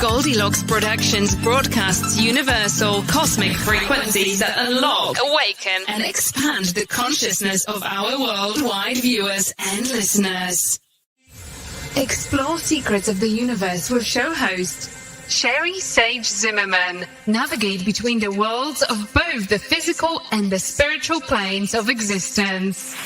Goldylocks Productions broadcasts universal cosmic frequencies that unlock, awaken, and expand the consciousness of our worldwide viewers and listeners. Explore secrets of the universe with show host Sherri Sage Zimmerman. Navigate between the worlds of both the physical and the spiritual planes of existence.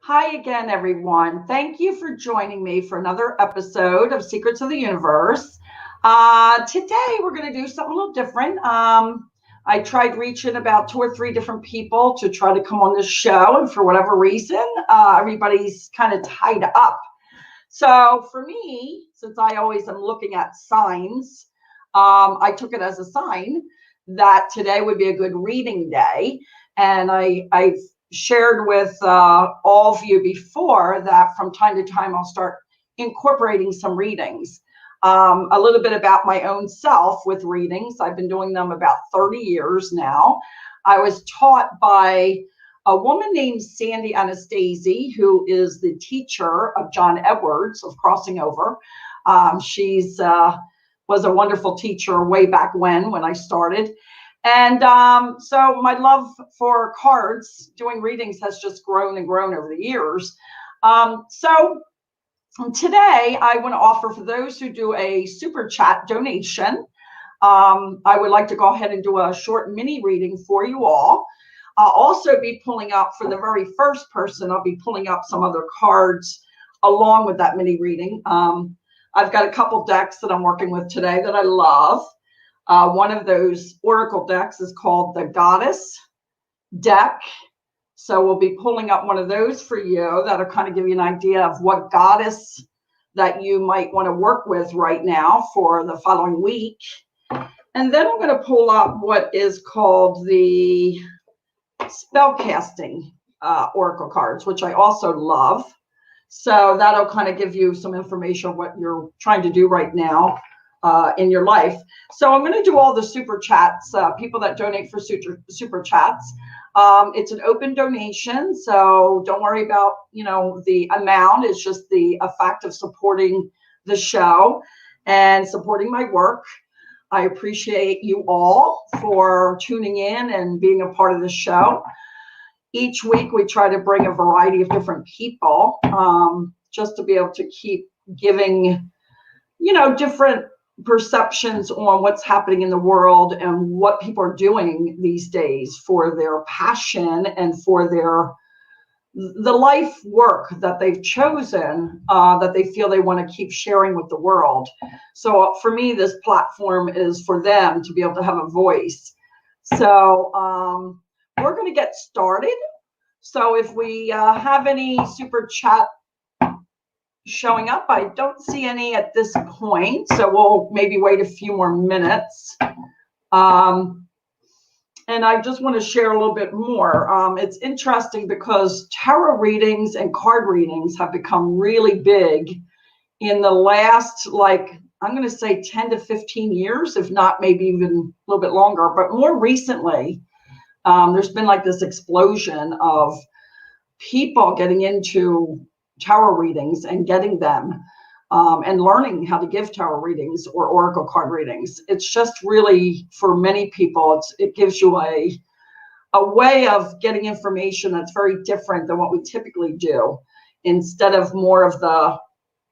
Hi again, everyone. Thank you for joining me for another episode of Secrets of the Universe. Today, we're going to do something a little different. I tried reaching about 2 or 3 different people to try to come on this show, and for whatever reason, everybody's kind of tied up. So for me, since I always am looking at signs, I took it as a sign that today would be a good reading day. And I've shared with all of you before that from time to time, I'll start incorporating some readings. A little bit about my own self with readings. I've been doing them about 30 years now. I was taught by a woman named Sandy Anastasi, who is the teacher of John Edwards of Crossing Over. She's was a wonderful teacher way back when I started. And so my love for cards, doing readings, has just grown and grown over the years. So today I want to offer, for those who do a super chat donation, I would like to go ahead and do a short mini reading for you all. I'll also be pulling up, for the very first person, I'll be pulling up some other cards along with that mini reading. I've got a couple decks that I'm working with today that I love. One of those oracle decks is called the Goddess deck. So we'll be pulling up one of those for you that'll kind of give you an idea of what goddess that you might want to work with right now for the following week. And then I'm going to pull up what is called the spellcasting oracle cards, which I also love. So that'll kind of give you some information on what you're trying to do right now in your life. So I'm going to do all the super chats, people that donate for super chats. It's an open donation, so don't worry about, the amount. It's just the fact of supporting the show and supporting my work. I appreciate you all for tuning in and being a part of the show. Each week we try to bring a variety of different people, just to be able to keep giving, different perceptions on what's happening in the world and what people are doing these days for their passion and for the life work that they've chosen, that they feel they want to keep sharing with the world. So for me, this platform is for them to be able to have a voice. So we're going to get started. So if we have any super chat showing up, I don't see any at this point, so we'll maybe wait a few more minutes. And I just want to share a little bit more. It's interesting because tarot readings and card readings have become really big in the last, I'm going to say 10 to 15 years, if not maybe even a little bit longer. But more recently, there's been this explosion of people getting into tarot readings and getting them and learning how to give tarot readings or oracle card readings. It's just really, for many people, it gives you a way of getting information that's very different than what we typically do. Instead of more of the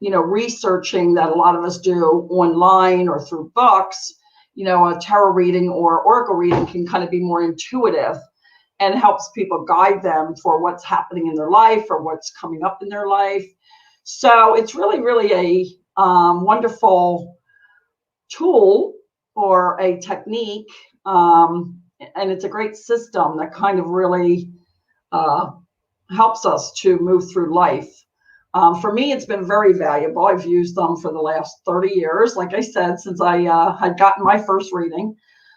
researching that a lot of us do online or through books, a tarot reading or oracle reading can kind of be more intuitive and helps people guide them for what's happening in their life or what's coming up in their life. So it's really, really a wonderful tool or a technique. And it's a great system that kind of really helps us to move through life. For me, it's been very valuable. I've used them for the last 30 years, like I said, since I had gotten my first reading.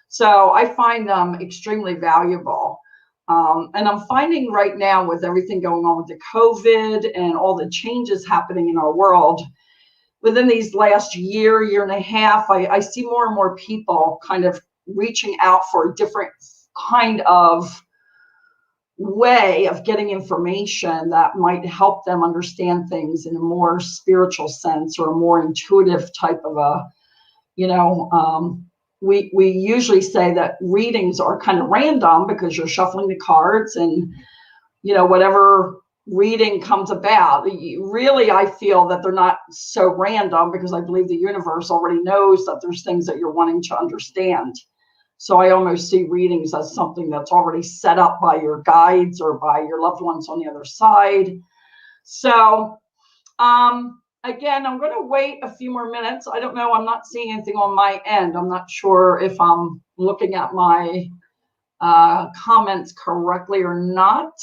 So I find them extremely valuable. And I'm finding right now, with everything going on with the COVID and all the changes happening in our world, within these last year and a half, I see more and more people kind of reaching out for a different kind of way of getting information that might help them understand things in a more spiritual sense or a more intuitive type of a, we usually say that readings are kind of random because you're shuffling the cards and, whatever reading comes about. Really, I feel that they're not so random because I believe the universe already knows that there's things that you're wanting to understand. So I almost see readings as something that's already set up by your guides or by your loved ones on the other side. So, again, I'm going to wait a few more minutes. I don't know. I'm not seeing anything on my end. I'm not sure if I'm looking at my comments correctly or not.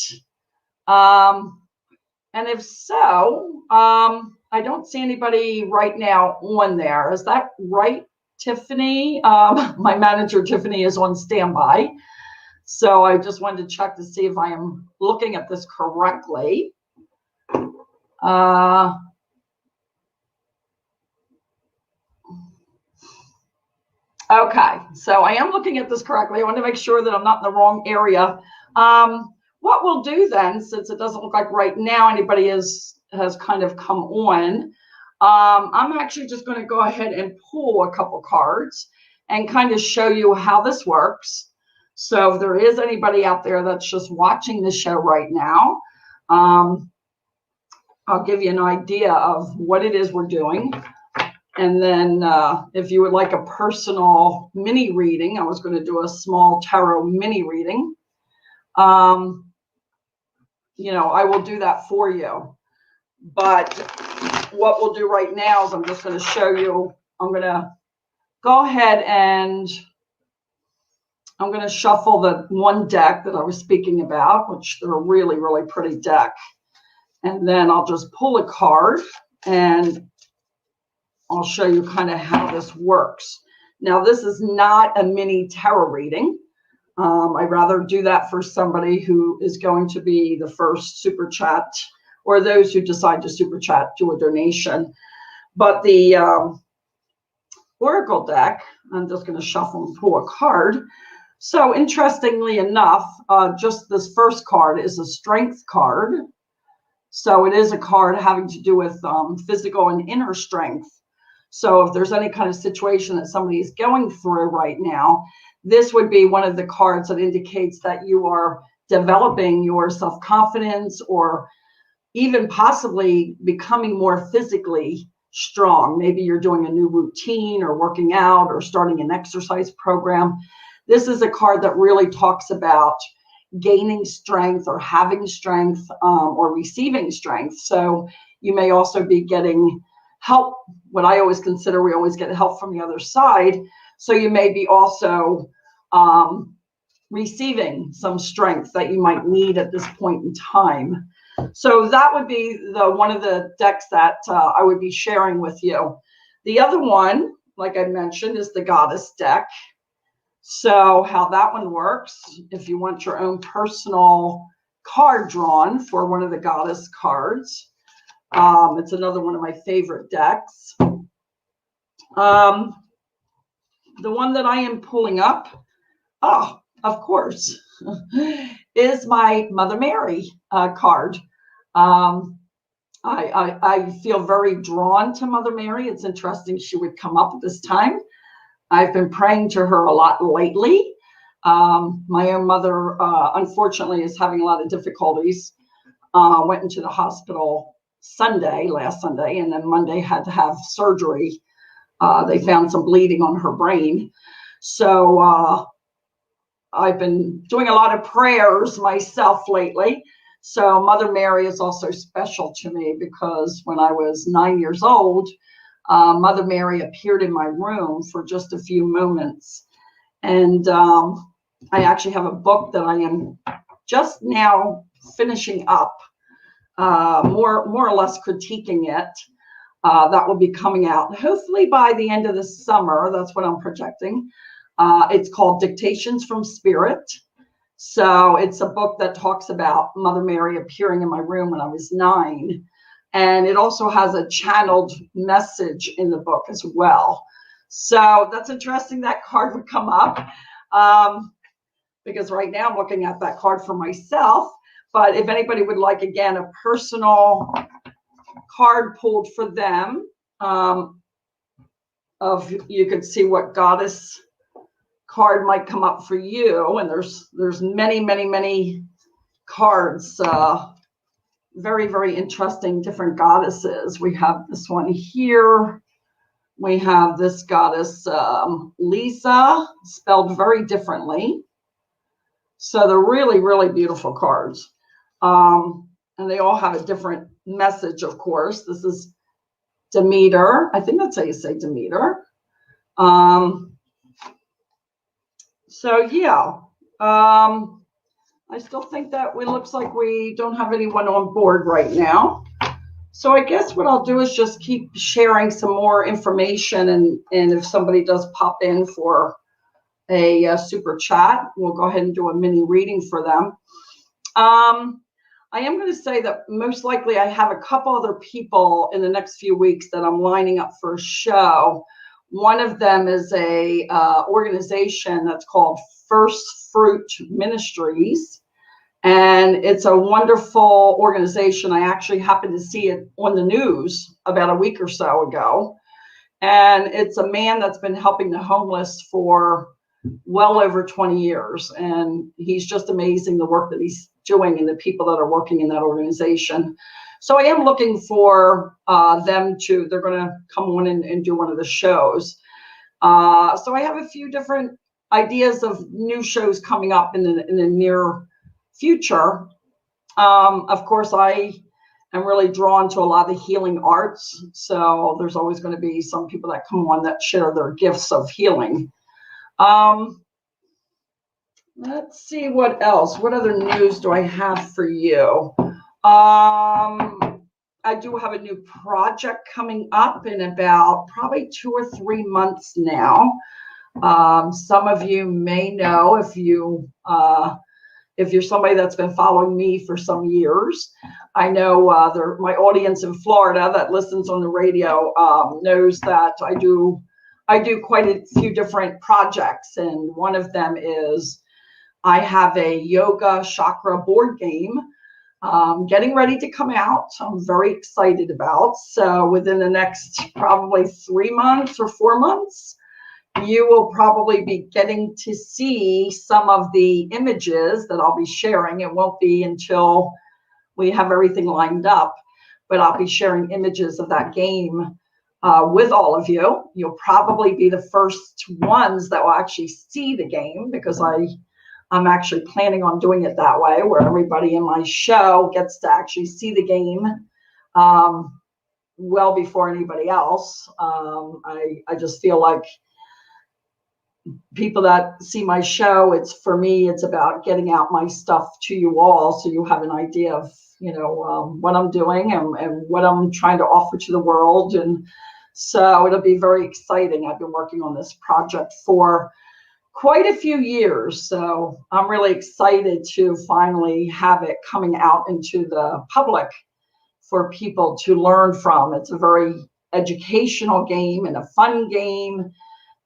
And if so, I don't see anybody right now on there. Is that right, Tiffany? My manager, Tiffany, is on standby. So I just wanted to check to see if I am looking at this correctly. Okay, so I am looking at this correctly. I want to make sure that I'm not in the wrong area. What we'll do then, since it doesn't look like right now anybody has kind of come on, I'm actually just going to go ahead and pull a couple cards and kind of show you how this works. So if there is anybody out there that's just watching the show right now, I'll give you an idea of what it is we're doing. And then if you would like a personal mini reading, I was going to do a small tarot mini reading. I will do that for you. But what we'll do right now is I'm just going to show you. I'm going to go ahead and I'm going to shuffle the one deck that I was speaking about, which they're a really, really pretty deck. And then I'll just pull a card and I'll show you kind of how this works. Now, this is not a mini tarot reading. I'd rather do that for somebody who is going to be the first super chat, or those who decide to super chat, do a donation. But the Oracle deck, I'm just going to shuffle and pull a card. So interestingly enough, just this first card is a strength card. So it is a card having to do with physical and inner strength. So if there's any kind of situation that somebody is going through right now, this would be one of the cards that indicates that you are developing your self-confidence or even possibly becoming more physically strong. Maybe you're doing a new routine or working out or starting an exercise program. This is a card that really talks about gaining strength or having strength or receiving strength. So you may also be getting help. What I always consider, we always get help from the other side. So you may be also receiving some strength that you might need at this point in time. So that would be one of the decks that I would be sharing with you. The other one, like I mentioned, is the Goddess deck. So how that one works, if you want your own personal card drawn for one of the Goddess cards, it's another one of my favorite decks. The one that I am pulling up, of course, is my Mother Mary card. I feel very drawn to Mother Mary. It's interesting she would come up at this time. I've been praying to her a lot lately. My own mother, unfortunately, is having a lot of difficulties. Went into the hospital last Sunday, and then Monday had to have surgery. They found some bleeding on her brain. So I've been doing a lot of prayers myself lately. So Mother Mary is also special to me because when I was 9 years old, Mother Mary appeared in my room for just a few moments. And I actually have a book that I am just now finishing up, more or less critiquing it. That will be coming out hopefully by the end of the summer. That's what I'm projecting. It's called Dictations from Spirit. So it's a book that talks about Mother Mary appearing in my room when I was 9. And it also has a channeled message in the book as well. So that's interesting that card would come up. because right now I'm looking at that card for myself. But if anybody would like, again, a personal card pulled for them, you could see what goddess card might come up for you. And there's many cards, very, very interesting different goddesses. We have this one here. We have this goddess, Lisa, spelled very differently. So they're really, really beautiful cards. And they all have a different message, of course. This is Demeter. I think that's how you say Demeter. So yeah, I still think that it looks like we don't have anyone on board right now. So I guess what I'll do is just keep sharing some more information, and if somebody does pop in for a super chat, we'll go ahead and do a mini reading for them. I am going to say that most likely I have a couple other people in the next few weeks that I'm lining up for a show. One of them is a organization that's called First Fruit Ministries. And it's a wonderful organization. I actually happened to see it on the news about a week or so ago. And it's a man that's been helping the homeless for well over 20 years. And he's just amazing, the work that he's doing and the people that are working in that organization. So I am looking for them to, they're going to come on and do one of the shows. So I have a few different ideas of new shows coming up in the near future. Of course, I am really drawn to a lot of the healing arts. So there's always going to be some people that come on that share their gifts of healing. Let's see what else. What other news do I have for you? I do have a new project coming up in about probably 2 or 3 months now. Some of you may know, if you're somebody that's been following me for some years. I know my audience in Florida that listens on the radio knows that I do quite a few different projects, and one of them is I have a yoga chakra board game getting ready to come out. I'm very excited about. So within the next probably 3 months or 4 months, you will probably be getting to see some of the images that I'll be sharing. It won't be until we have everything lined up, but I'll be sharing images of that game with all of you. You'll probably be the first ones that will actually see the game, because I'm actually planning on doing it that way, where everybody in my show gets to actually see the game well before anybody else. I just feel like people that see my show, for me, it's about getting out my stuff to you all, so you have an idea of, what I'm doing and what I'm trying to offer to the world. And so it'll be very exciting. I've been working on this project for quite a few years, so I'm really excited to finally have it coming out into the public for people to learn from. It's a very educational game and a fun game,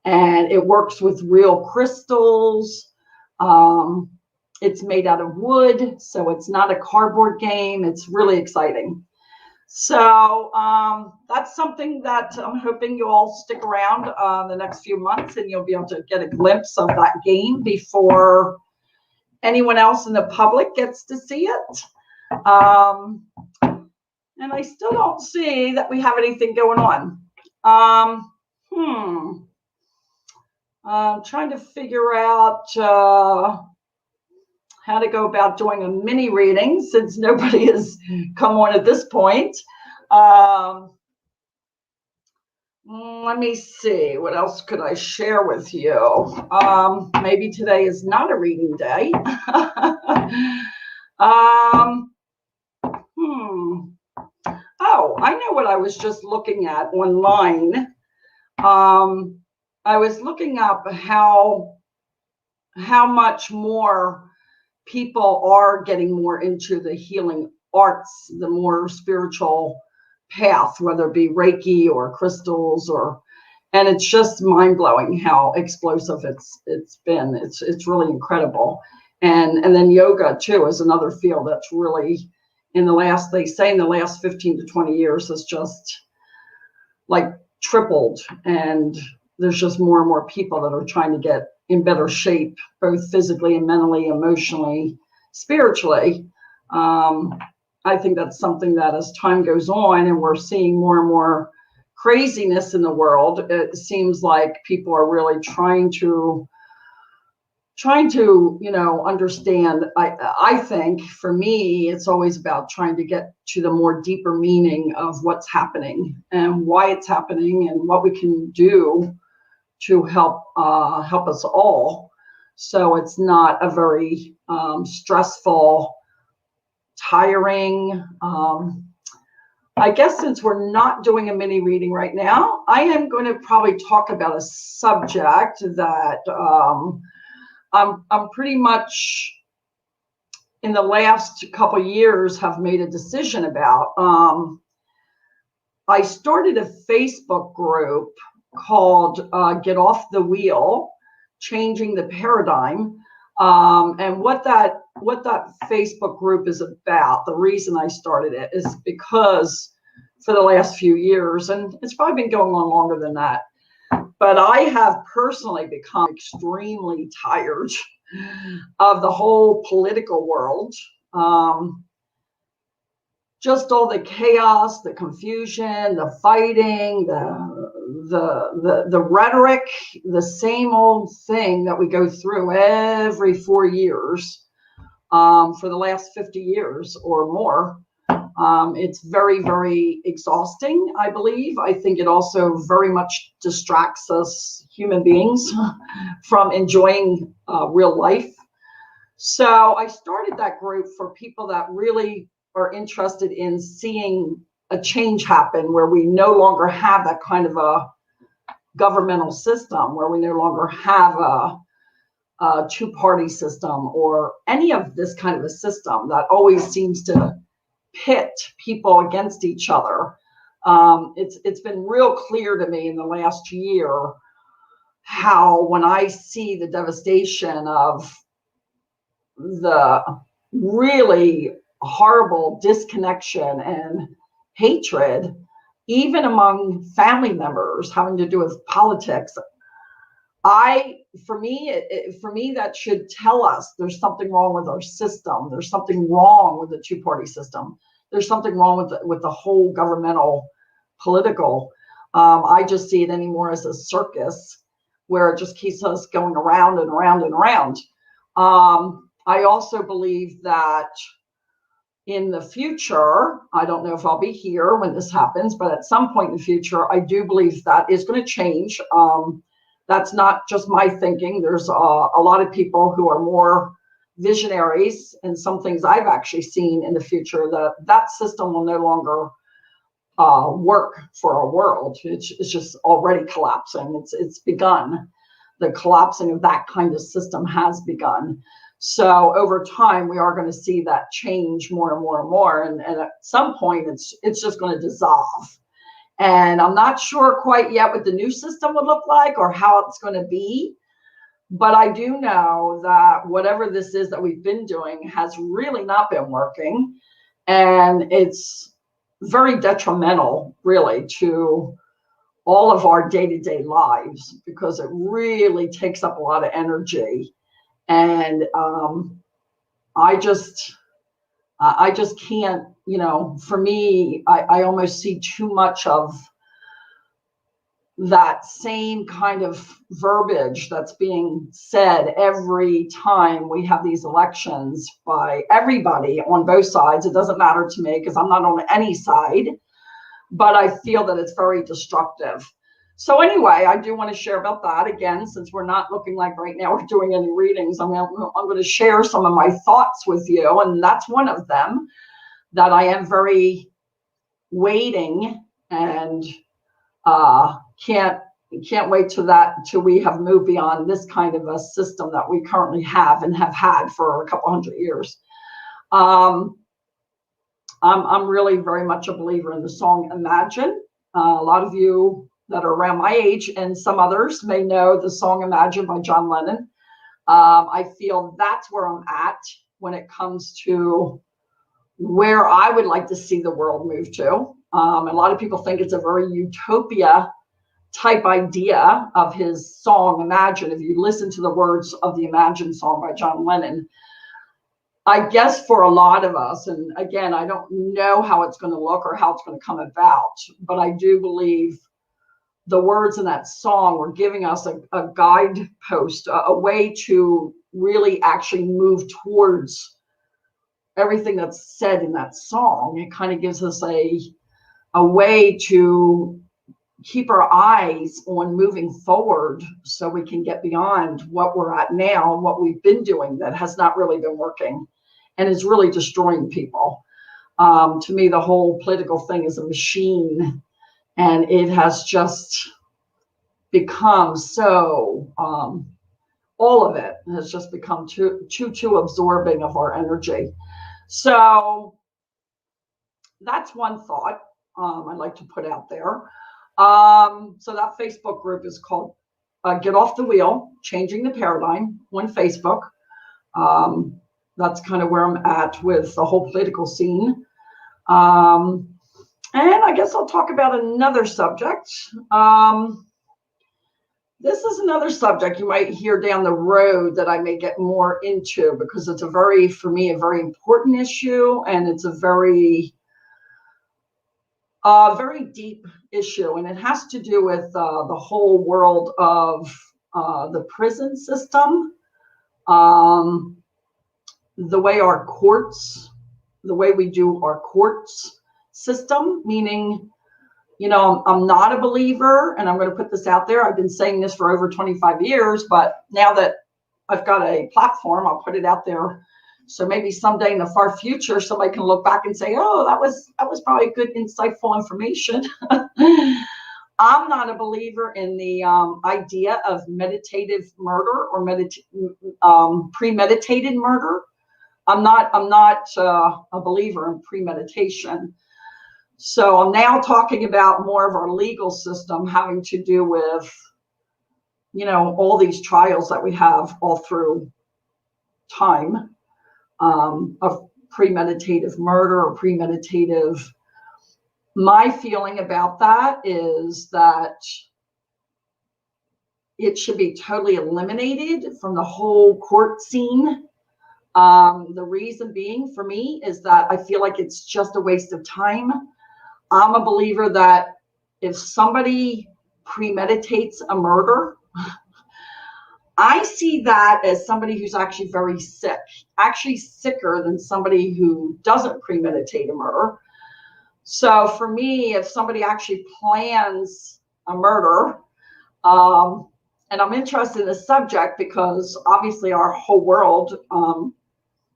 and it works with real crystals. It's made out of wood, so it's not a cardboard game. It's really exciting. So that's something that I'm hoping you all stick around the next few months, and you'll be able to get a glimpse of that game before anyone else in the public gets to see it. And I still don't see that we have anything going on. I'm trying to figure out how to go about doing a mini reading, since nobody has come on at this point. Let me see, what else could I share with you? Maybe today is not a reading day. Oh, I know what I was just looking at online. I was looking up how much more people are getting more into the healing arts, the more spiritual path, whether it be Reiki or crystals or And it's just mind-blowing how explosive it's been. It's really incredible. And then yoga too is another field that's really they say in the last 15 to 20 years has just like tripled, and there's just more and more people that are trying to get in better shape, both physically and mentally, emotionally, spiritually. I think that's something that as time goes on and we're seeing more and more craziness in the world, it seems like people are really trying to understand. I think for me it's always about trying to get to the more deeper meaning of what's happening and why it's happening and what we can do to help us all, so it's not a very stressful, tiring. I guess since we're not doing a mini reading right now, I am going to probably talk about a subject that I'm pretty much in the last couple of years have made a decision about. I started a Facebook group called Get Off the Wheel, Changing the Paradigm. And what that Facebook group is about, the reason I started it is because for the last few years, and it's probably been going on longer than that, but I have personally become extremely tired of the whole political world. Just all the chaos, the confusion, the fighting, the rhetoric, the same old thing that we go through every 4 years for the last 50 years or more. It's very, very exhausting, I believe. I think it also very much distracts us human beings from enjoying real life. So I started that group for people that really are interested in seeing a change happen, where we no longer have that kind of a governmental system, where we no longer have a two-party system or any of this kind of a system that always seems to pit people against each other. It's been real clear to me in the last year how, when I see the devastation of the really horrible disconnection and hatred, even among family members, having to do with politics, for me, that should tell us there's something wrong with our system. There's something wrong with the two-party system. There's something wrong with the whole governmental political. I just see it anymore as a circus where it just keeps us going around and around and around. I also believe that in the future, I don't know if I'll be here when this happens, but at some point in the future, I do believe that is going to change. That's not just my thinking. There's a lot of people who are more visionaries, and some things I've actually seen in the future, that system will no longer work for our world. It's just already collapsing. It's begun. The collapsing of that kind of system has begun. So over time, we are going to see that change more and more and more. And at some point, it's just going to dissolve. And I'm not sure quite yet what the new system would look like or how it's going to be. But I do know that whatever this is that we've been doing has really not been working. And it's very detrimental, really, to all of our day-to-day lives, because it really takes up a lot of energy. And I just can't, for me, I almost see too much of that same kind of verbiage that's being said every time we have these elections by everybody on both sides. It doesn't matter to me because I'm not on any side, but I feel that it's very destructive. So anyway, I do want to share about that again, since we're not looking like right now we're doing any readings. I'm going to share some of my thoughts with you, and that's one of them that I am very waiting and can't wait till we have moved beyond this kind of a system that we currently have and have had for a couple hundred years. I'm really very much a believer in the song Imagine. A lot of you that are around my age, and some others may know the song Imagine by John Lennon. I feel that's where I'm at when it comes to where I would like to see the world move to. A lot of people think it's a very utopia type idea of his song Imagine. If you listen to the words of the Imagine song by John Lennon, I guess for a lot of us, and again, I don't know how it's going to look or how it's going to come about, but I do believe the words in that song were giving us a guidepost, a way to really actually move towards everything that's said in that song. It kind of gives us a way to keep our eyes on moving forward so we can get beyond what we're at now and what we've been doing that has not really been working and is really destroying people. To me, the whole political thing is a machine, and it has just become so, all of it has just become too absorbing of our energy. So that's one thought I'd like to put out there. So that Facebook group is called Get Off the Wheel, Changing the Paradigm on Facebook. That's kind of where I'm at with the whole political scene. And I guess I'll talk about another subject. This is another subject you might hear down the road that I may get more into, because it's for me, a very important issue, and it's a very deep issue, and it has to do with the whole world of the prison system, the way the way we do our courts system, meaning, I'm not a believer, and I'm going to put this out there. I've been saying this for over 25 years, but now that I've got a platform, I'll put it out there. So maybe someday in the far future, somebody can look back and say, oh, that was probably good, insightful information. I'm not a believer in the idea of meditative murder or premeditated murder. I'm not a believer in premeditation. So I'm now talking about more of our legal system having to do with, all these trials that we have all through time, of premeditative murder or premeditative. My feeling about that is that it should be totally eliminated from the whole court scene. The reason being for me is that I feel like it's just a waste of time. I'm a believer that if somebody premeditates a murder, I see that as somebody who's actually very sick, actually sicker than somebody who doesn't premeditate a murder. So for me, if somebody actually plans a murder, and I'm interested in this subject because obviously our whole world,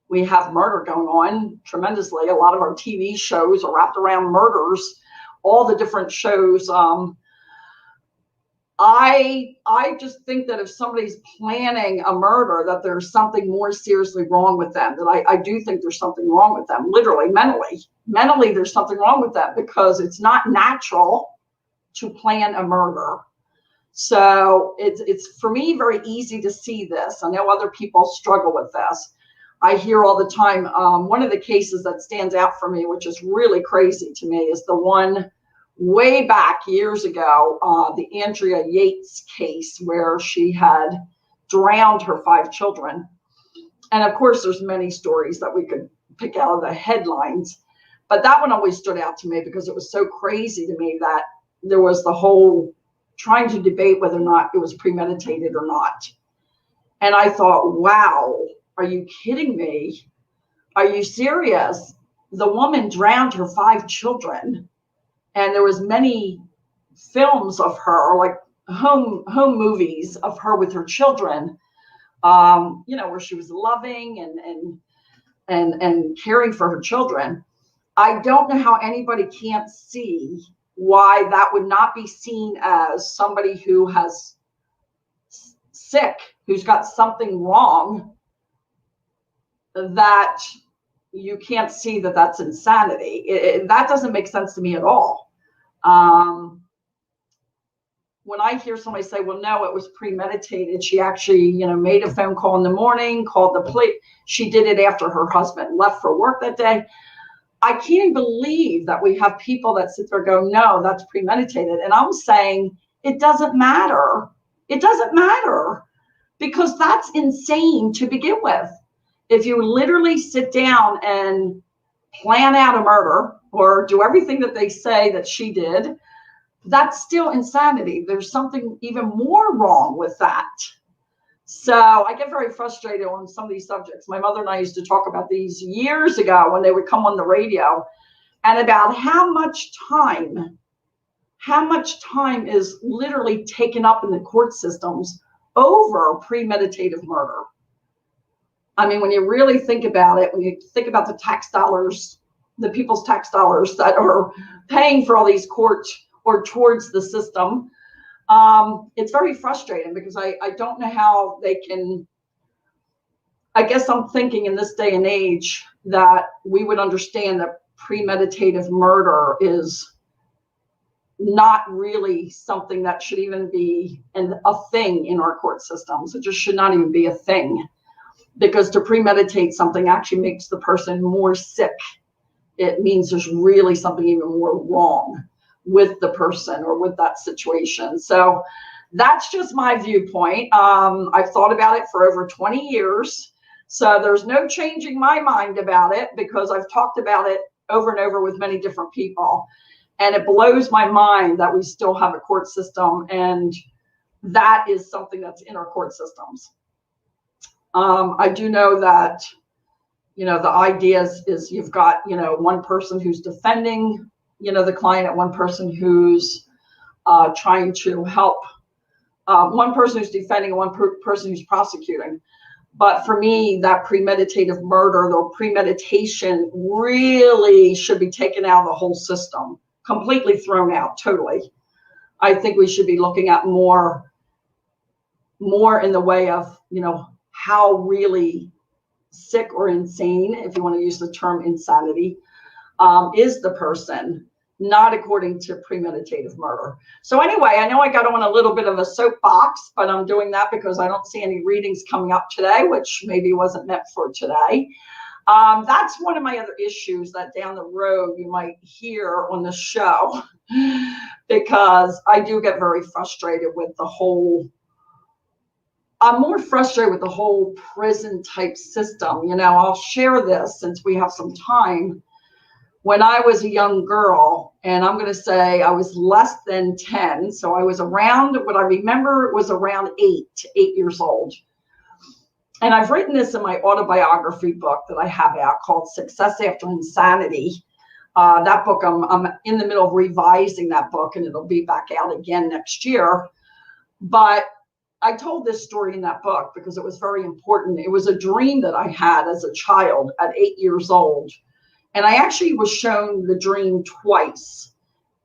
we have murder going on tremendously. A lot of our TV shows are wrapped around murders, all the different shows. I just think that if somebody's planning a murder, that there's something more seriously wrong with them. That I do think there's something wrong with them, literally, mentally, there's something wrong with them, because it's not natural to plan a murder. So it's for me very easy to see this. I know other people struggle with this. I hear all the time. One of the cases that stands out for me, which is really crazy to me, is the one way back years ago, the Andrea Yates case, where she had drowned her 5 children. And of course, there's many stories that we could pick out of the headlines, but that one always stood out to me because it was so crazy to me that there was the whole trying to debate whether or not it was premeditated or not. And I thought, wow, are you kidding me? Are you serious? The woman drowned her 5 children. And there was many films of her, like home movies of her with her children, where she was loving and caring for her children. I don't know how anybody can't see why that would not be seen as somebody who has sick, who's got something wrong, that you can't see that that's insanity. That doesn't make sense to me at all. when I hear somebody say, well, no, it was premeditated. She actually, made a phone call in the morning, called the police. She did it after her husband left for work that day. I can't even believe that we have people that sit there and go, no, that's premeditated. And I'm saying it doesn't matter. It doesn't matter, because that's insane to begin with. If you literally sit down and plan out a murder or do everything that they say that she did, that's still insanity. There's something even more wrong with that. So I get very frustrated on some of these subjects. My mother and I used to talk about these years ago when they would come on the radio, and about how much time is literally taken up in the court systems over premeditative murder. I mean, when you really think about it, when you think about the tax dollars, the people's tax dollars that are paying for all these courts or towards the system, it's very frustrating, because I don't know how they can. I guess I'm thinking in this day and age that we would understand that premeditative murder is not really something that should even be a thing in our court systems. It just should not even be a thing, because to premeditate something actually makes the person more sick. It means there's really something even more wrong with the person or with that situation. So that's just my viewpoint. I've thought about it for over 20 years. So there's no changing my mind about it, because I've talked about it over and over with many different people. And it blows my mind that we still have a court system, and that is something that's in our court systems. I do know that, the idea is you've got, one person who's defending, the client, and one person who's trying to help, one person who's defending and one person who's prosecuting. But for me, that premeditative murder, the premeditation really should be taken out of the whole system, completely thrown out, totally. I think we should be looking at more in the way of, how really sick or insane, if you want to use the term insanity, is the person, not according to premeditative murder. So anyway, I know I got on a little bit of a soapbox, but I'm doing that because I don't see any readings coming up today, which maybe wasn't meant for today. That's one of my other issues that down the road you might hear on the show, because I do get very frustrated with the whole, I'm more frustrated with the whole prison type system. I'll share this since we have some time. When I was a young girl, and I'm going to say I was less than 10, so I was around, what I remember was around 8 years old. And I've written this in my autobiography book that I have out called Success After Insanity. That book, I'm in the middle of revising that book, and it'll be back out again next year. But I told this story in that book because it was very important. It was a dream that I had as a child at 8 years old. And I actually was shown the dream twice.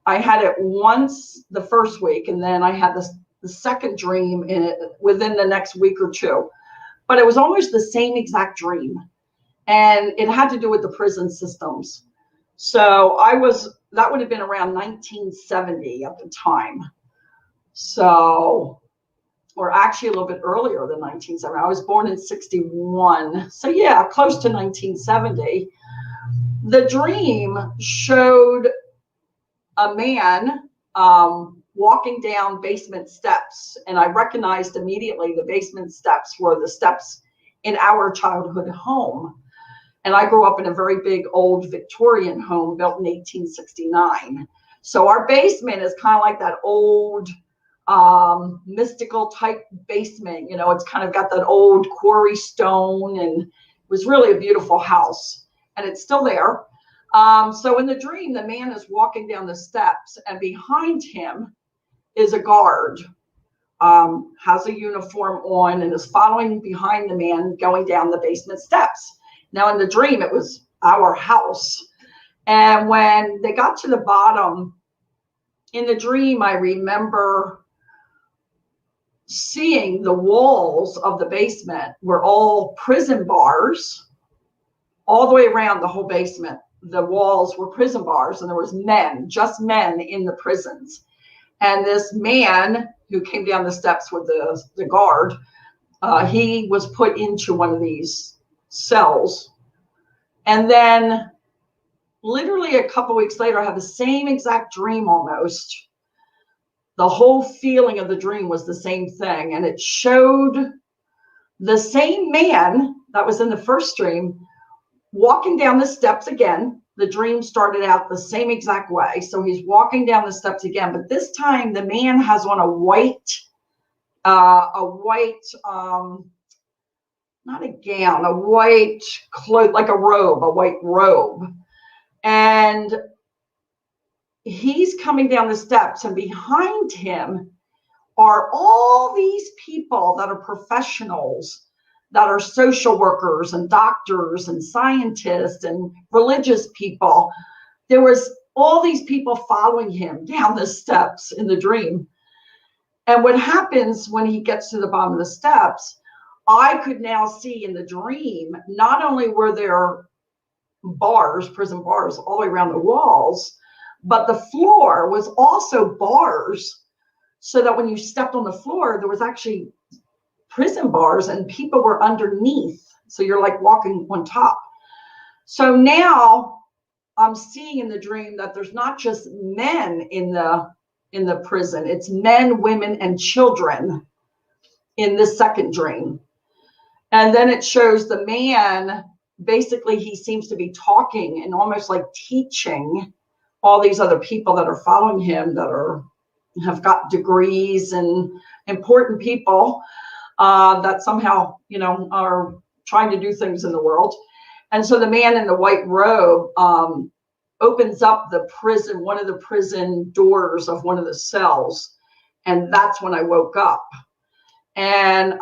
I had it once the first week, and then I had the second dream within the next week or two. But it was almost the same exact dream. And it had to do with the prison systems. So that would have been around 1970 at the time. So, or actually a little bit earlier than 1970. I was born in 61. So yeah, close to 1970. The dream showed a man walking down basement steps. And I recognized immediately the basement steps were the steps in our childhood home. And I grew up in a very big old Victorian home built in 1869. So our basement is kind of like that old mystical type basement. It's kind of got that old quarry stone, and it was really a beautiful house. And it's still there. So in the dream, the man is walking down the steps, and behind him is a guard, has a uniform on, and is following behind the man going down the basement steps. Now in the dream, it was our house. And when they got to the bottom, in the dream, I remember seeing the walls of the basement were all prison bars. All the way around the whole basement, the walls were prison bars, and there was just men in the prisons. And this man who came down the steps with the guard, he was put into one of these cells. And then literally a couple weeks later, I had the same exact dream almost. The whole feeling of the dream was the same thing. And it showed the same man that was in the first dream walking down the steps again. The dream started out the same exact way. So he's walking down the steps again, but this time the man has on a white, not a gown, a white cloak, like a robe, a white robe. And he's coming down the steps, and behind him are all these people that are professionals, that are social workers and doctors and scientists and religious people. There was all these people following him down the steps in the dream. And what happens when he gets to the bottom of the steps, I could now see in the dream, not only were there bars, prison bars all the way around the walls, but the floor was also bars, so that when you stepped on the floor, there was actually prison bars and people were underneath. So you're like walking on top. So now I'm seeing in the dream that there's not just men in the prison, it's men, women, and children in this second dream. And then it shows the man, basically he seems to be talking and almost like teaching all these other people that are following him, that have got degrees and important people, that somehow, are trying to do things in the world. And so the man in the white robe opens up the prison, one of the prison doors of one of the cells. And that's when I woke up. And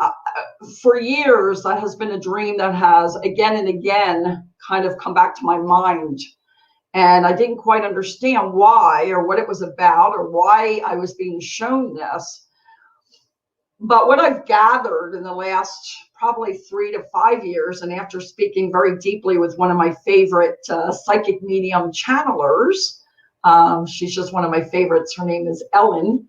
for years, that has been a dream that has again and again kind of come back to my mind. And I didn't quite understand why or what it was about or why I was being shown this. But what I've gathered in the last probably 3 to 5 years, and after speaking very deeply with one of my favorite psychic medium channelers, she's just one of my favorites. Her name is Ellen.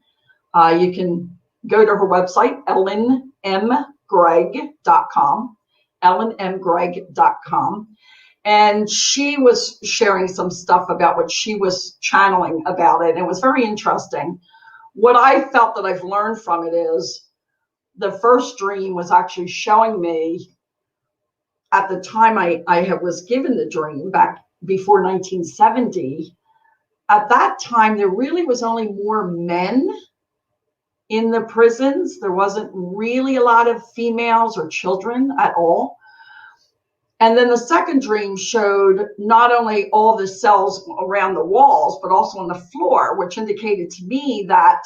You can go to her website, ellenmgreg.com, ellenmgreg.com. And she was sharing some stuff about what she was channeling about it. And it was very interesting. What I felt that I've learned from it is the first dream was actually showing me, at the time I was given the dream back before 1970, at that time there really was only more men in the prisons. There wasn't really a lot of females or children at all. And then the second dream showed not only all the cells around the walls, but also on the floor, which indicated to me that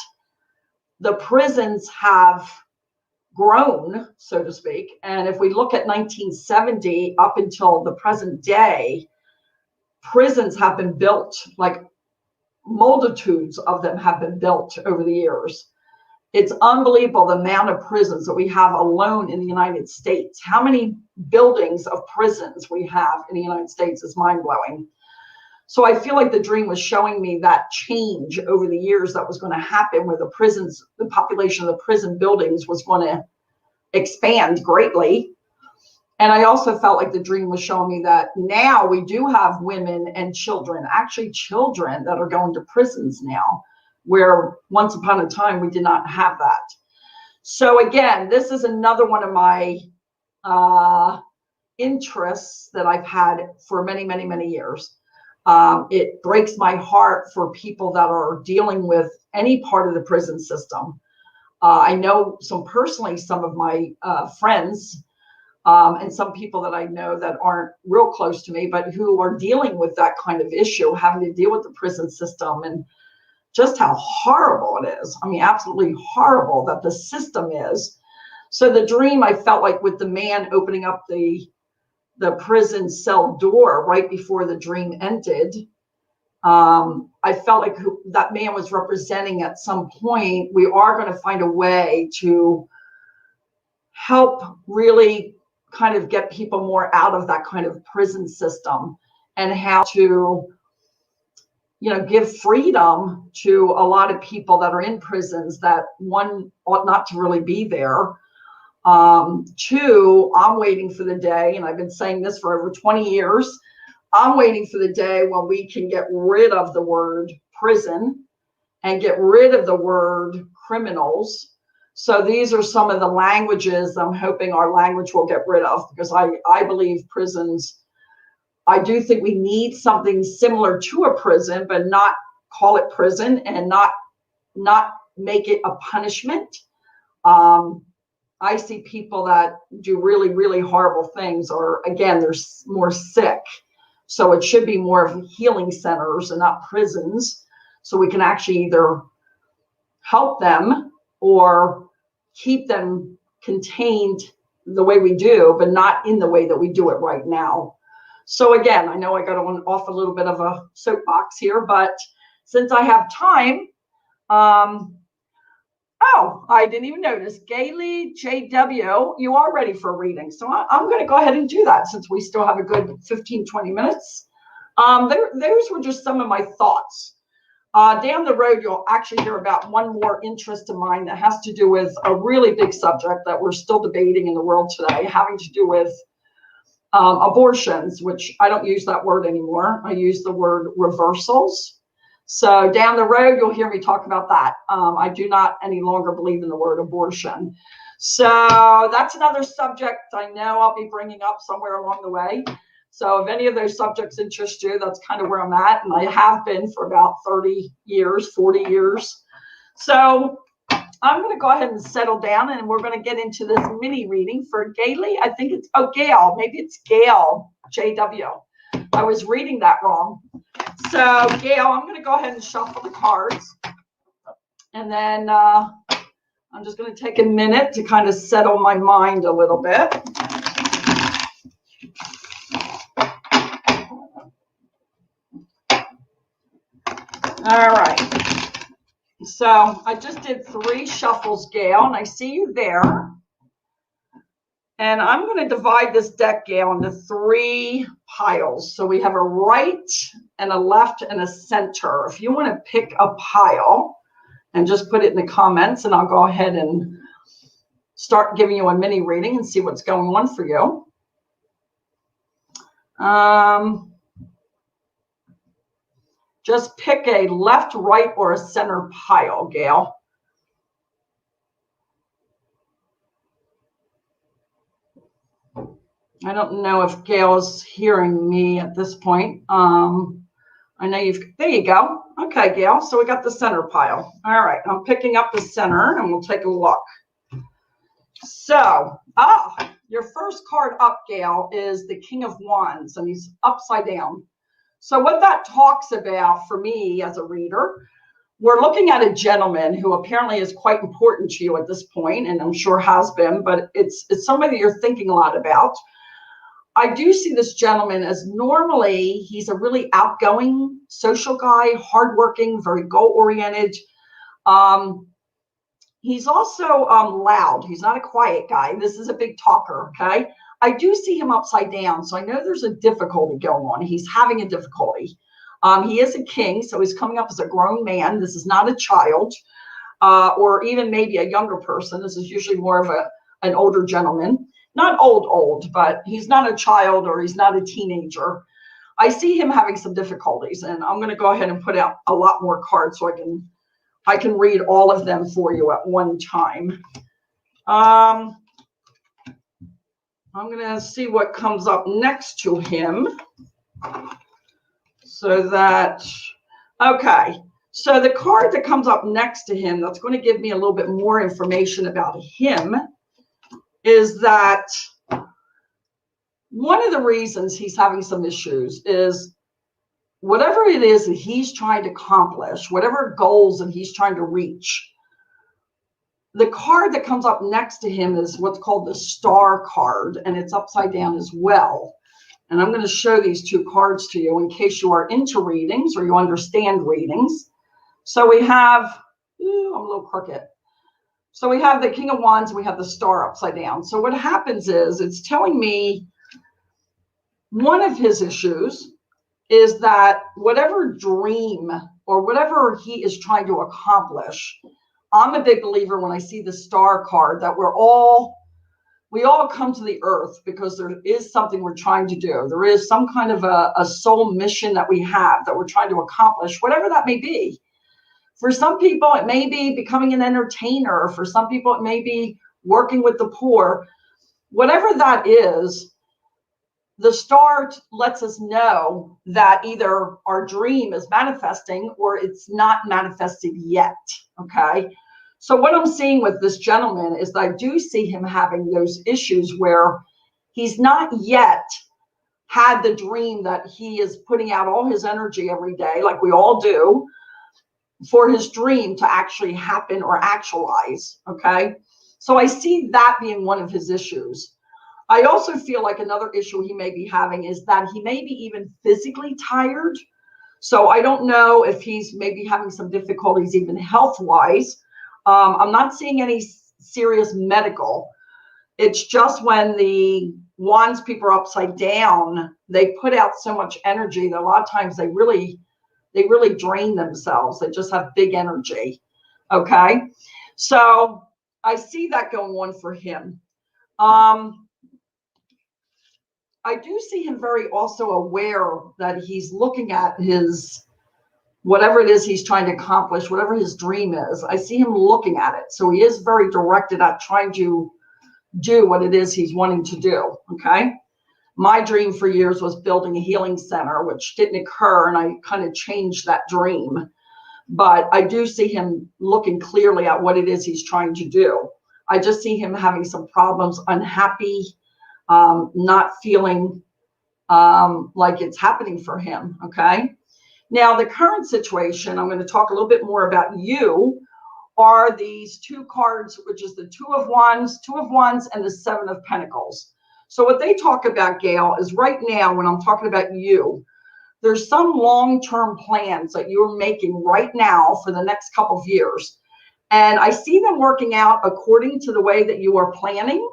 the prisons have grown, so to speak. And if we look at 1970 up until the present day, prisons have been built, like multitudes of them have been built over the years. It's unbelievable the amount of prisons that we have alone in the United States. How many buildings of prisons we have in the United States is mind-blowing. So I feel like the dream was showing me that change over the years that was going to happen, where the prisons, the population of the prison buildings was going to expand greatly. And I also felt like the dream was showing me that now we do have women and children, actually children, that are going to prisons now, where once upon a time we did not have that. So again, this is another one of my interests that I've had for many, many, many years. It breaks my heart for people that are dealing with any part of the prison system. I know personally some of my friends and some people that I know that aren't real close to me, but who are dealing with that kind of issue, having to deal with the prison system, and just how horrible it is. I mean, absolutely horrible that the system is. So the dream, I felt like with the man opening up the prison cell door right before the dream ended, I felt like that man was representing at some point, we are going to find a way to help really kind of get people more out of that kind of prison system, and how to give freedom to a lot of people that are in prisons that, one, ought not to really be there. Two, I'm waiting for the day, and I've been saying this for over 20 years, I'm waiting for the day when we can get rid of the word prison and get rid of the word criminals. So these are some of the languages I'm hoping our language will get rid of, because I believe prisons, I do think we need something similar to a prison, but not call it prison and not make it a punishment. I see people that do really, really horrible things, or again, they're more sick. So it should be more of healing centers and not prisons. So we can actually either help them or keep them contained the way we do, but not in the way that we do it right now. So again, I know I got off a little bit of a soapbox here, but since I have time, oh, I didn't even notice. Gailey JW, you are ready for a reading. So I'm going to go ahead and do that since we still have a good 15, 20 minutes. Those were just some of my thoughts. Down the road, you'll actually hear about one more interest of mine that has to do with a really big subject that we're still debating in the world today, having to do with abortions, which I don't use that word anymore. I use the word reversals. So down the road, you'll hear me talk about that. I do not any longer believe in the word abortion. So that's another subject I know I'll be bringing up somewhere along the way. So if any of those subjects interest you, that's kind of where I'm at. And I have been for about 30 years, 40 years. So I'm going to go ahead and settle down, and we're going to get into this mini reading for Gailey. I think it's, Gail, maybe it's Gail, JW. I was reading that wrong. So Gail, I'm going to go ahead and shuffle the cards. And then I'm just going to take a minute to kind of settle my mind a little bit. All right. So I just did 3 shuffles, Gail, and I see you there. And I'm going to divide this deck, Gail, into 3 piles. So we have a right and a left and a center. If you want to pick a pile and just put it in the comments, and I'll go ahead and start giving you a mini reading and see what's going on for you. Just pick a left, right, or a center pile, Gail. I don't know if Gail is hearing me at this point. I know there you go. Okay, Gail, so we got the center pile. All right, I'm picking up the center and we'll take a look. So, your first card up, Gail, is the King of Wands, and he's upside down. So what that talks about for me as a reader, we're looking at a gentleman who apparently is quite important to you at this point, and I'm sure has been, but it's somebody you're thinking a lot about. I do see this gentleman as normally he's a really outgoing social guy, hardworking, very goal-oriented. He's also loud. He's not a quiet guy. This is a big talker, okay? I do see him upside down, so I know there's a difficulty going on. He's having a difficulty. He is a king, so he's coming up as a grown man. This is not a child, or even maybe a younger person. This is usually more of an older gentleman. Not old, but he's not a child or he's not a teenager. I see him having some difficulties, and I'm going to go ahead and put out a lot more cards so I can read all of them for you at one time. I'm going to see what comes up next to him. So that, okay. So the card that comes up next to him that's going to give me a little bit more information about him is that one of the reasons he's having some issues is whatever it is that he's trying to accomplish, whatever goals that he's trying to reach, the card that comes up next to him is what's called the Star card, and it's upside down as well. And I'm going to show these 2 cards to you in case you are into readings or you understand readings. So we have, I'm a little crooked. So we have the King of Wands, and we have the Star upside down. So what happens is it's telling me one of his issues is that whatever dream or whatever he is trying to accomplish, I'm a big believer when I see the star card that we all come to the earth because there is something we're trying to do. There is some kind of a soul mission that we have that we're trying to accomplish, whatever that may be. For some people, it may be becoming an entertainer. For some people, it may be working with the poor. Whatever that is, the star lets us know that either our dream is manifesting or it's not manifested yet, okay? So what I'm seeing with this gentleman is that I do see him having those issues where he's not yet had the dream that he is putting out all his energy every day, like we all do, for his dream to actually happen or actualize, okay? So I see that being one of his issues. I also feel like another issue he may be having is that he may be even physically tired. So I don't know if he's maybe having some difficulties even health-wise. I'm not seeing any serious medical. It's just when the wands people are upside down, they put out so much energy that a lot of times they really drain themselves. They just have big energy. Okay. So I see that going on for him. I do see him very also aware that he's looking at his, whatever it is he's trying to accomplish, whatever his dream is. I see him looking at it. So he is very directed at trying to do what it is he's wanting to do. Okay. My dream for years was building a healing center, which didn't occur. And I kind of changed that dream. But I do see him looking clearly at what it is he's trying to do. I just see him having some problems, unhappy, not feeling like it's happening for him. Okay. Now, the current situation, I'm going to talk a little bit more about you, are these two cards, which is the Two of Wands, and the Seven of Pentacles. So what they talk about, Gail, is right now when I'm talking about you, there's some long-term plans that you're making right now for the next couple of years. And I see them working out according to the way that you are planning.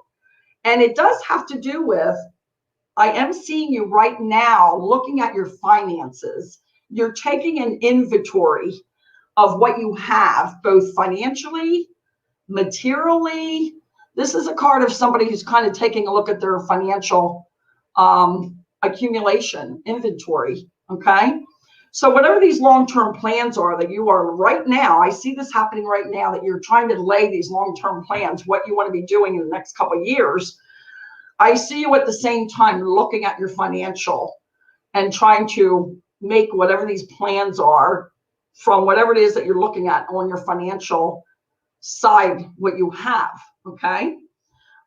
And it does have to do with, I am seeing you right now looking at your finances. You're taking an inventory of what you have, both financially, materially. This is a card of somebody who's kind of taking a look at their financial accumulation, inventory, okay? So whatever these long-term plans are that you are right now, I see this happening right now, that you're trying to lay these long-term plans, what you want to be doing in the next couple of years. I see you at the same time looking at your financial and trying to make whatever these plans are from whatever it is that you're looking at on your financial side, what you have, okay?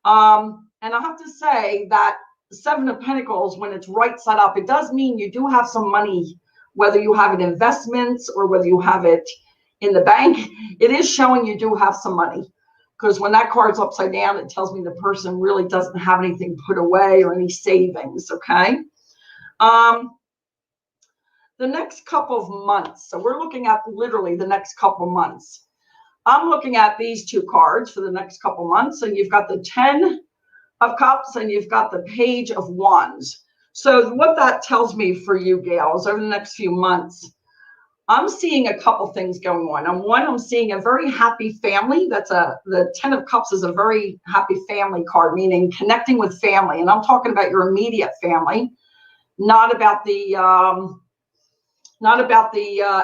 And I have to say that Seven of Pentacles, when it's right side up, it does mean you do have some money, whether you have it in investments or whether you have it in the bank. It is showing you do have some money, because when that card's upside down, it tells me the person really doesn't have anything put away or any savings, okay? The next couple of months, so we're looking at literally the next couple of months. I'm looking at these two cards for the next couple of months, and you've got the 10 of Cups and you've got the Page of Wands. So what that tells me for you, Gail, is over the next few months, I'm seeing a couple things going on. I'm seeing a very happy family. The 10 of Cups is a very happy family card, meaning connecting with family. And I'm talking about your immediate family, not about the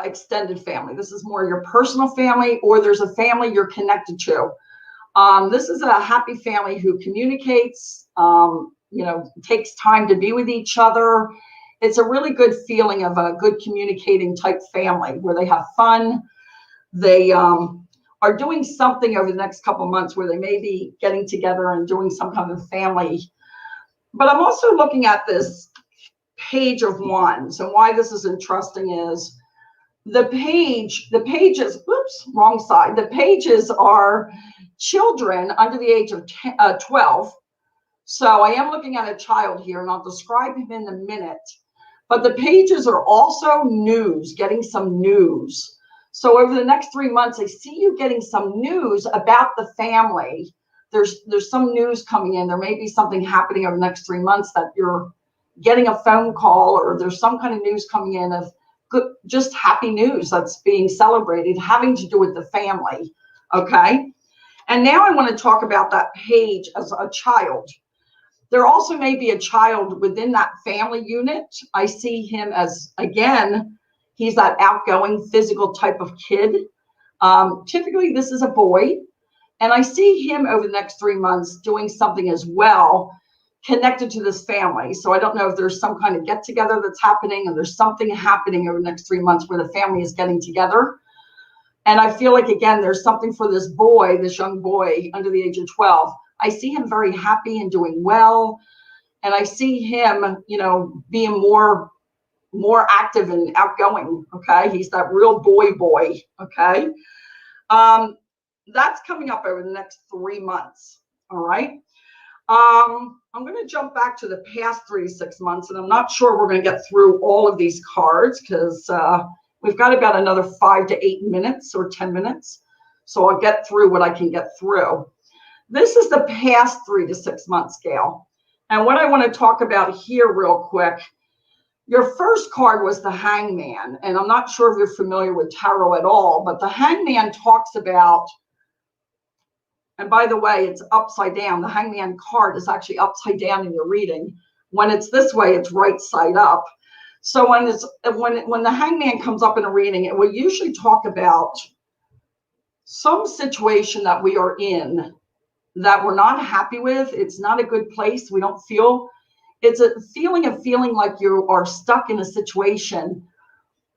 extended family. This is more your personal family, or there's a family you're connected to. This is a happy family who communicates, takes time to be with each other. It's a really good feeling of a good communicating type family where they have fun. They are doing something over the next couple of months where they may be getting together and doing some kind of family. But I'm also looking at this Page of Wands, and why this is interesting is the pages, oops, wrong side. The pages are children under the age of 12. So I am looking at a child here, and I'll describe him in a minute. But the pages are also news, getting some news. So over the next 3 months, I see you getting some news about the family. There's some news coming in. There may be something happening over the next 3 months that you're getting a phone call, or there's some kind of news coming in of good, just happy news that's being celebrated, having to do with the family. Okay. And now I want to talk about that page as a child. There also may be a child within that family unit. I see him as, again, he's that outgoing physical type of kid. Typically this is a boy, and I see him over the next 3 months doing something as well connected to this family. So I don't know if there's some kind of get together that's happening, and there's something happening over the next 3 months where the family is getting together. And I feel like, again, there's something for this boy, this young boy under the age of 12. I see him very happy and doing well. And I see him, you know, being more active and outgoing. Okay. He's that real boy. Okay. That's coming up over the next 3 months. All right. I'm going to jump back to the past 3 to 6 months, and I'm not sure we're going to get through all of these cards because we've got about another 5 to 8 minutes or 10 minutes. So I'll get through what I can get through. This is the past 3 to 6 months, Gail. And what I want to talk about here real quick, your first card was the Hangman. And I'm not sure if you're familiar with tarot at all, but the Hangman talks about, and by the way, it's upside down. The Hangman card is actually upside down in your reading. When it's this way, it's right side up. So when the Hangman comes up in a reading, it will usually talk about some situation that we are in that we're not happy with. It's not a good place. We don't feel, it's a feeling of feeling like you are stuck in a situation.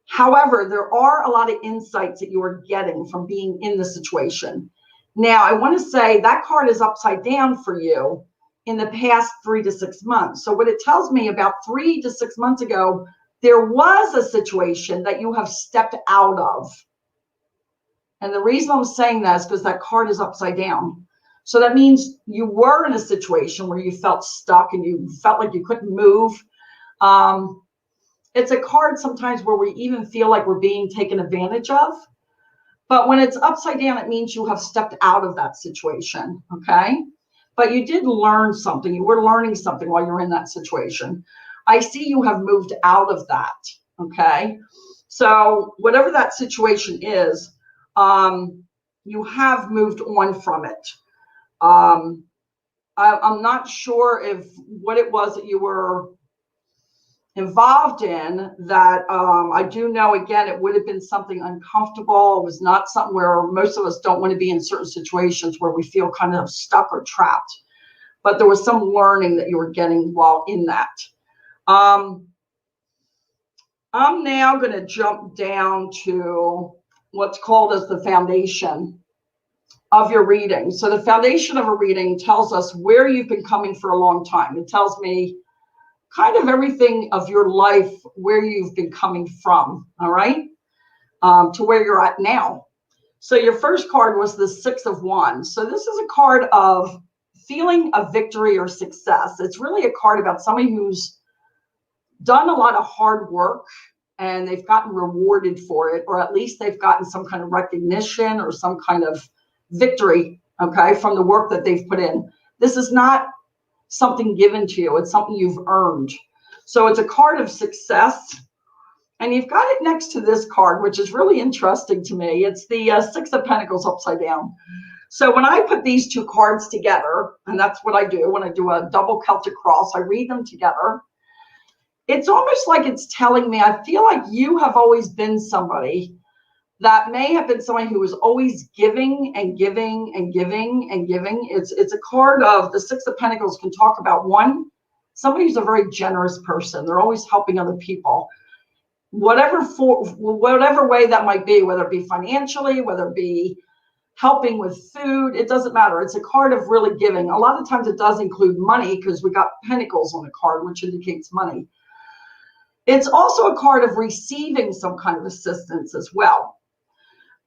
However, there are a lot of insights that you are getting from being in the situation. Now, I want to say that card is upside down for you in the past 3 to 6 months. So what it tells me, about 3 to 6 months ago, there was a situation that you have stepped out of. And the reason I'm saying that is because that card is upside down. So that means you were in a situation where you felt stuck and you felt like you couldn't move. It's a card sometimes where we even feel like we're being taken advantage of. But when it's upside down, it means you have stepped out of that situation, okay? But you did learn something. You were learning something while you're in that situation. I see you have moved out of that, okay? So whatever that situation is, you have moved on from it. I'm not sure if what it was that you were involved in that. I do know, again, it would have been something uncomfortable. It was not something where most of us don't want to be in certain situations where we feel kind of stuck or trapped. But there was some learning that you were getting while in that. I'm now going to jump down to what's called as the foundation of your reading. So the foundation of a reading tells us where you've been coming for a long time. It tells me kind of everything of your life, where you've been coming from, all right, to where you're at now. So your first card was the 6 of Wands. So this is a card of feeling of victory or success. It's really a card about somebody who's done a lot of hard work and they've gotten rewarded for it, or at least they've gotten some kind of recognition or some kind of victory, okay, from the work that they've put in. This is not something given to you. It's something you've earned. So it's a card of success. And you've got it next to this card, which is really interesting to me. It's the 6 of Pentacles upside down. So when I put these two cards together, and that's what I do when I do a double Celtic cross, I read them together. It's almost like it's telling me, I feel like you have always been somebody that may have been somebody who was always giving and giving and giving and giving. It's a card of the 6 of Pentacles can talk about, one, somebody who's a very generous person. They're always helping other people. Whatever way that might be, whether it be financially, whether it be helping with food, it doesn't matter. It's a card of really giving. A lot of times it does include money because we got pentacles on the card, which indicates money. It's also a card of receiving some kind of assistance as well.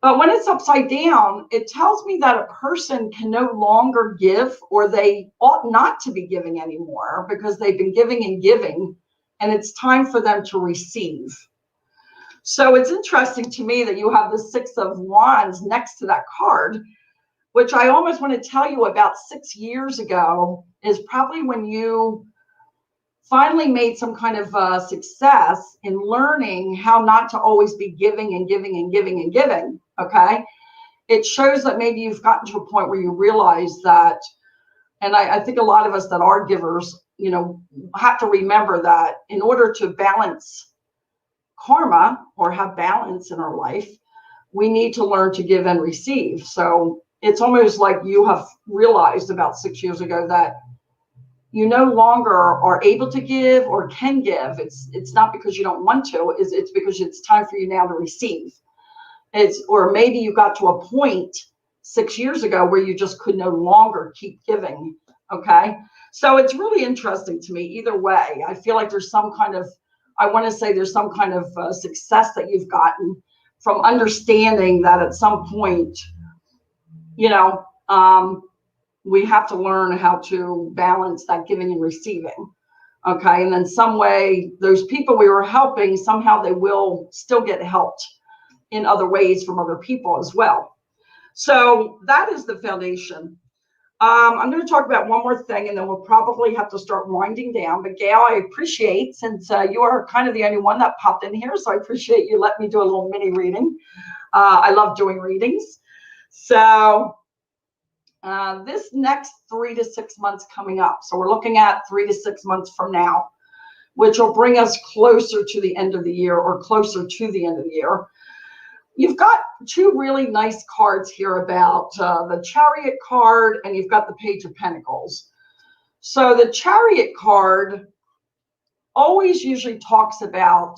But when it's upside down, it tells me that a person can no longer give, or they ought not to be giving anymore because they've been giving and giving, and it's time for them to receive. So it's interesting to me that you have the 6 of Wands next to that card, which I almost want to tell you about 6 years ago is probably when you finally made some kind of success in learning how not to always be giving and giving and giving and giving, okay? It shows that maybe you've gotten to a point where you realize that, and I think a lot of us that are givers, you know, have to remember that in order to balance karma or have balance in our life, we need to learn to give and receive. So it's almost like you have realized about 6 years ago that you no longer are able to give or can give. It's not because you don't want to, it's because it's time for you now to receive. Or maybe you got to a point 6 years ago where you just could no longer keep giving. Okay. So it's really interesting to me either way. I feel like there's some kind of, I want to say there's some kind of success that you've gotten from understanding that at some point, you know, we have to learn how to balance that giving and receiving. Okay. And then some way, those people we were helping, somehow they will still get helped in other ways from other people as well. So that is the foundation. I'm going to talk about one more thing and then we'll probably have to start winding down. But Gail, I appreciate, since you are kind of the only one that popped in here, so I appreciate you letting me do a little mini reading. I love doing readings. So this next 3 to 6 months coming up. So we're looking at 3 to 6 months from now, which will bring us closer to the end of the year or closer to the end of the year. You've got two really nice cards here about the Chariot card, and you've got the Page of Pentacles. So the Chariot card always usually talks about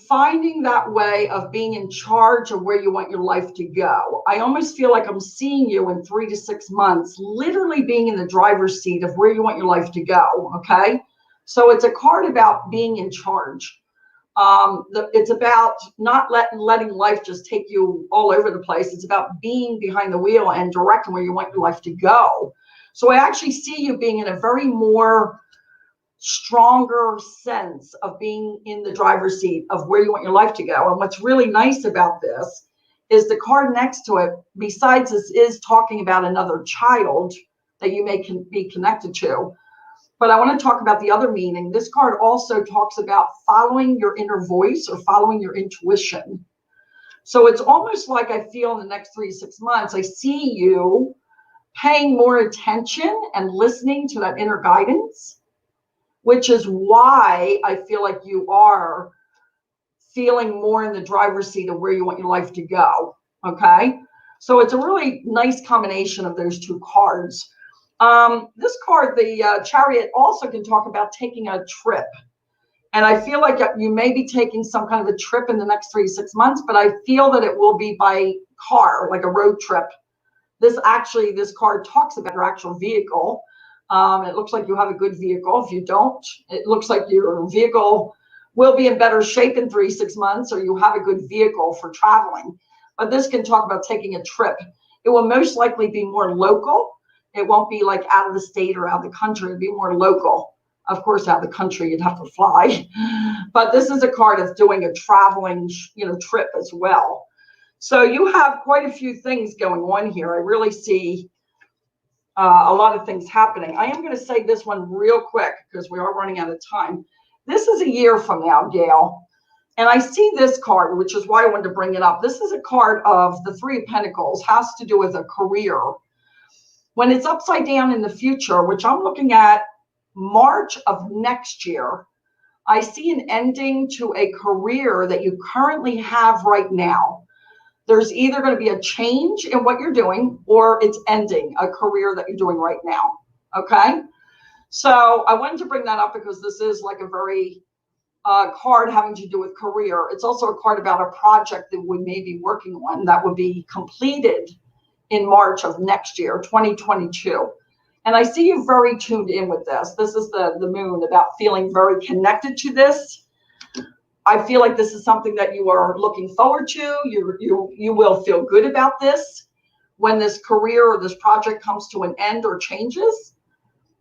finding that way of being in charge of where you want your life to go. I almost feel like I'm seeing you in 3 to 6 months, literally being in the driver's seat of where you want your life to go. Okay. So it's a card about being in charge. It's about not letting life just take you all over the place. It's about being behind the wheel and directing where you want your life to go. So I actually see you being in a very more stronger sense of being in the driver's seat of where you want your life to go. And what's really nice about this is the card next to it, besides this is talking about another child that you may be connected to. But I want to talk about the other meaning. This card also talks about following your inner voice or following your intuition. So it's almost like I feel in the next 3 to 6 months, I see you paying more attention and listening to that inner guidance, which is why I feel like you are feeling more in the driver's seat of where you want your life to go. Okay. So it's a really nice combination of those two cards. This card, the Chariot, also can talk about taking a trip. And I feel like you may be taking some kind of a trip in the next 3 to 6 months, but I feel that it will be by car, like a road trip. This card talks about your actual vehicle. It looks like you have a good vehicle. If you don't, it looks like your vehicle will be in better shape in 3 to 6 months, or you have a good vehicle for traveling. But this can talk about taking a trip. It will most likely be more local. It won't be like out of the state or out of the country. It'd be more local. Of course, out of the country, you'd have to fly. But this is a card of doing a traveling, trip as well. So you have quite a few things going on here. I really see a lot of things happening. I am going to say this one real quick because we are running out of time. This is a year from now, Gail. And I see this card, which is why I wanted to bring it up. This is a card of the Three of Pentacles, has to do with a career. When it's upside down in the future, which I'm looking at March of next year, I see an ending to a career that you currently have right now. There's either going to be a change in what you're doing or it's ending a career that you're doing right now. Okay. So I wanted to bring that up because this is like a very card having to do with career. It's also a card about a project that we may be working on that would be completed in March of next year, 2022. And I see you very tuned in with this. This is the moon, about feeling very connected to this. I feel like this is something that you are looking forward to. You will feel good about this when this career or this project comes to an end or changes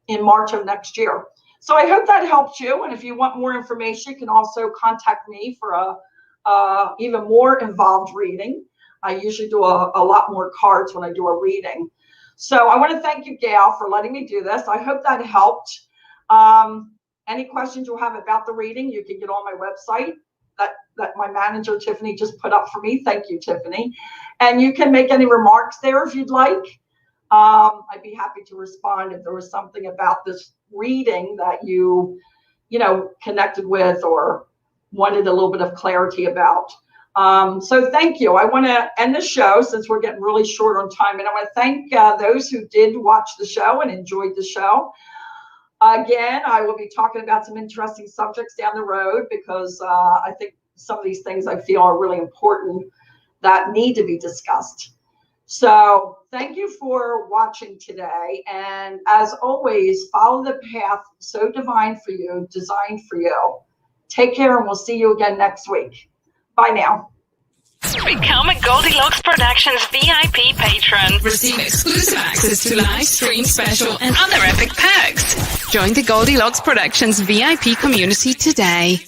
in March of next year. So I hope that helped you. And if you want more information, you can also contact me for a even more involved reading. I usually do a lot more cards when I do a reading. So I want to thank you, Gail, for letting me do this. I hope that helped. Any questions you have about the reading, you can get on my website that my manager Tiffany just put up for me. Thank you, Tiffany. And you can make any remarks there if you'd like. I'd be happy to respond if there was something about this reading that you connected with or wanted a little bit of clarity about. So thank you. I want to end the show since we're getting really short on time. And I want to thank those who did watch the show and enjoyed the show. Again, I will be talking about some interesting subjects down the road because I think some of these things I feel are really important that need to be discussed. So thank you for watching today. And as always, follow the path so divine for you, designed for you. Take care, and we'll see you again next week. Bye now. Become a Goldylocks Productions VIP patron. Receive exclusive access to live stream special and other epic perks. Join the Goldylocks Productions VIP community today.